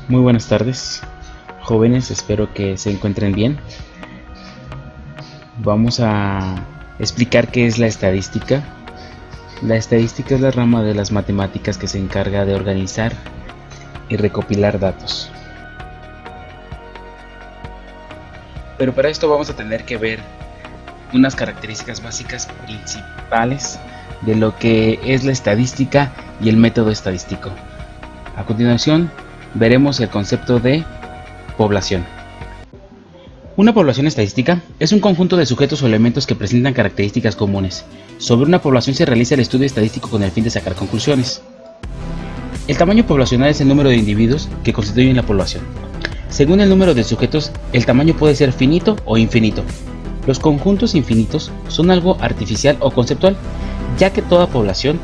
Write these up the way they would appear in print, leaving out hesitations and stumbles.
Muy buenas tardes, jóvenes, espero que se encuentren bien. Vamos a explicar qué es la estadística. La estadística es la rama de las matemáticas que se encarga de organizar y recopilar datos. Pero para esto vamos a tener que ver unas características básicas principales de lo que es la estadística y el método estadístico. A continuación veremos el concepto de población. Una población estadística es un conjunto de sujetos o elementos que presentan características comunes. Sobre una población se realiza el estudio estadístico con el fin de sacar conclusiones. El tamaño poblacional es el número de individuos que constituyen la población. Según el número de sujetos, el tamaño puede ser finito o infinito. Los conjuntos infinitos son algo artificial o conceptual, ya que toda población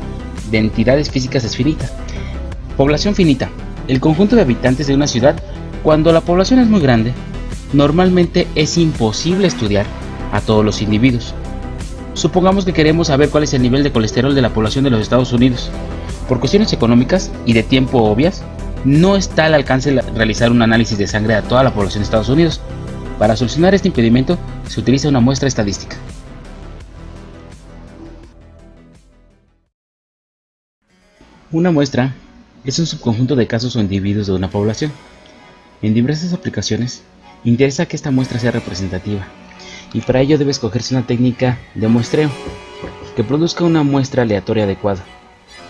de entidades físicas es finita. Población finita: el conjunto de habitantes de una ciudad. Cuando la población es muy grande, normalmente es imposible estudiar a todos los individuos. Supongamos que queremos saber cuál es el nivel de colesterol de la población de los Estados Unidos. Por cuestiones económicas y de tiempo obvias, no está al alcance realizar un análisis de sangre a toda la población de Estados Unidos. Para solucionar este impedimento, se utiliza una muestra estadística. Una muestra es un subconjunto de casos o individuos de una población. En diversas aplicaciones, interesa que esta muestra sea representativa, y para ello debe escogerse una técnica de muestreo que produzca una muestra aleatoria adecuada.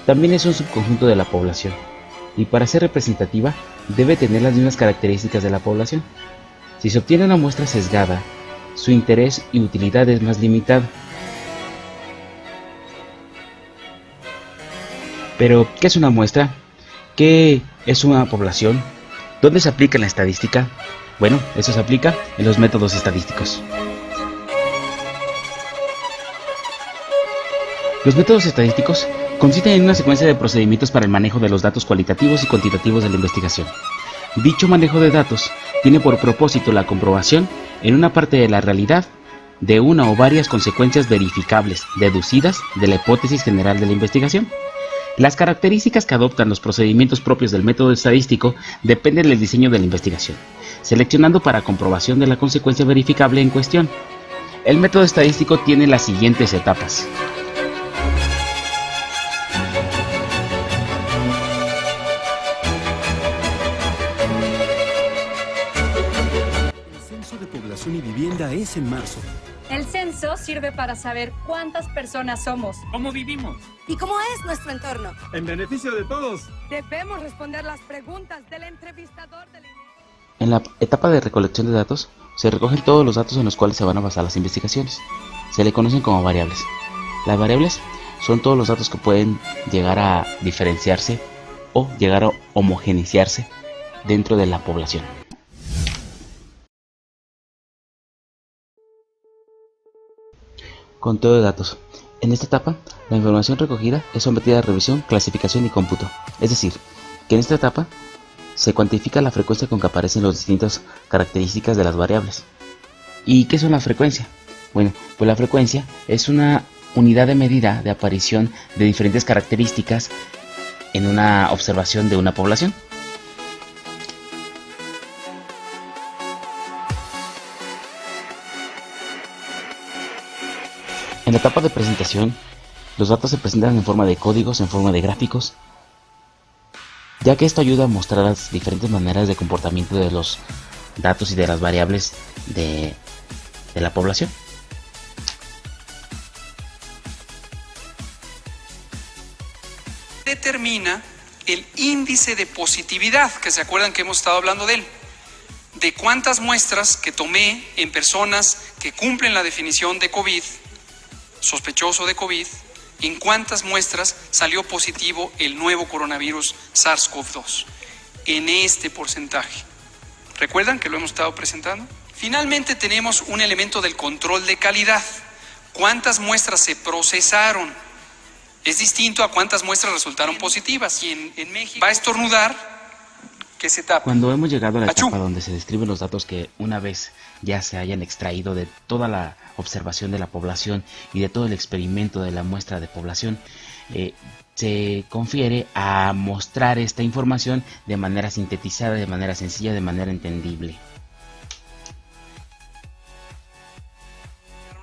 También es un subconjunto de la población, y para ser representativa debe tener las mismas características de la población. Si se obtiene una muestra sesgada, su interés y utilidad es más limitado. Pero, ¿qué es una muestra? ¿Qué es una población? ¿Dónde se aplica en la estadística? Bueno, eso se aplica en los métodos estadísticos. Los métodos estadísticos consisten en una secuencia de procedimientos para el manejo de los datos cualitativos y cuantitativos de la investigación. Dicho manejo de datos tiene por propósito la comprobación en una parte de la realidad de una o varias consecuencias verificables, deducidas de la hipótesis general de la investigación. Las características que adoptan los procedimientos propios del método estadístico dependen del diseño de la investigación, seleccionando para comprobación de la consecuencia verificable en cuestión. El método estadístico tiene las siguientes etapas. El censo de población y vivienda es en marzo. El censo sirve para saber cuántas personas somos, cómo vivimos y cómo es nuestro entorno. En beneficio de todos. Debemos responder las preguntas del entrevistador del... En la etapa de recolección de datos, se recogen todos los datos en los cuales se van a basar las investigaciones. Se le conocen como variables. Las variables son todos los datos que pueden llegar a diferenciarse o llegar a homogeneizarse dentro de la población. Conteo de datos. En esta etapa, la información recogida es sometida a revisión, clasificación y cómputo. Es decir, que en esta etapa se cuantifica la frecuencia con que aparecen las distintas características de las variables. ¿Y qué es una frecuencia? Bueno, pues la frecuencia es una unidad de medida de aparición de diferentes características en una observación de una población. En la etapa de presentación, los datos se presentan en forma de códigos, en forma de gráficos, ya que esto ayuda a mostrar las diferentes maneras de comportamiento de los datos y de las variables de la población. Determina el índice de positividad, que se acuerdan que hemos estado hablando de él, de cuántas muestras que tomé en personas que cumplen la definición de COVID, sospechoso de COVID, en cuántas muestras salió positivo el nuevo coronavirus SARS-CoV-2, en este porcentaje. ¿Recuerdan que lo hemos estado presentando? Finalmente tenemos un elemento del control de calidad. ¿Cuántas muestras se procesaron? Es distinto a cuántas muestras resultaron positivas. Y en México va a estornudar, que se tapa. Cuando hemos llegado a la Achú. etapa donde se describen los datos que una vez ya se hayan extraído de toda la observación de la población y de todo el experimento de la muestra de población, se confiere a mostrar esta información de manera sintetizada, de manera sencilla, de manera entendible.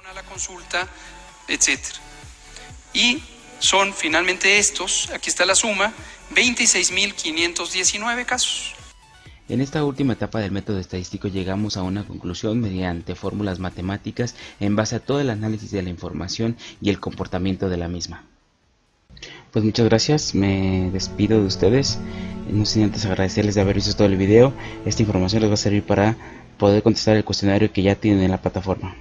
A la consulta, etcétera. Y son finalmente estos, aquí está la suma, 26.519 casos. En esta última etapa del método estadístico llegamos a una conclusión mediante fórmulas matemáticas en base a todo el análisis de la información y el comportamiento de la misma. Pues muchas gracias, me despido de ustedes, no sin antes agradecerles de haber visto todo el video. Esta información les va a servir para poder contestar el cuestionario que ya tienen en la plataforma.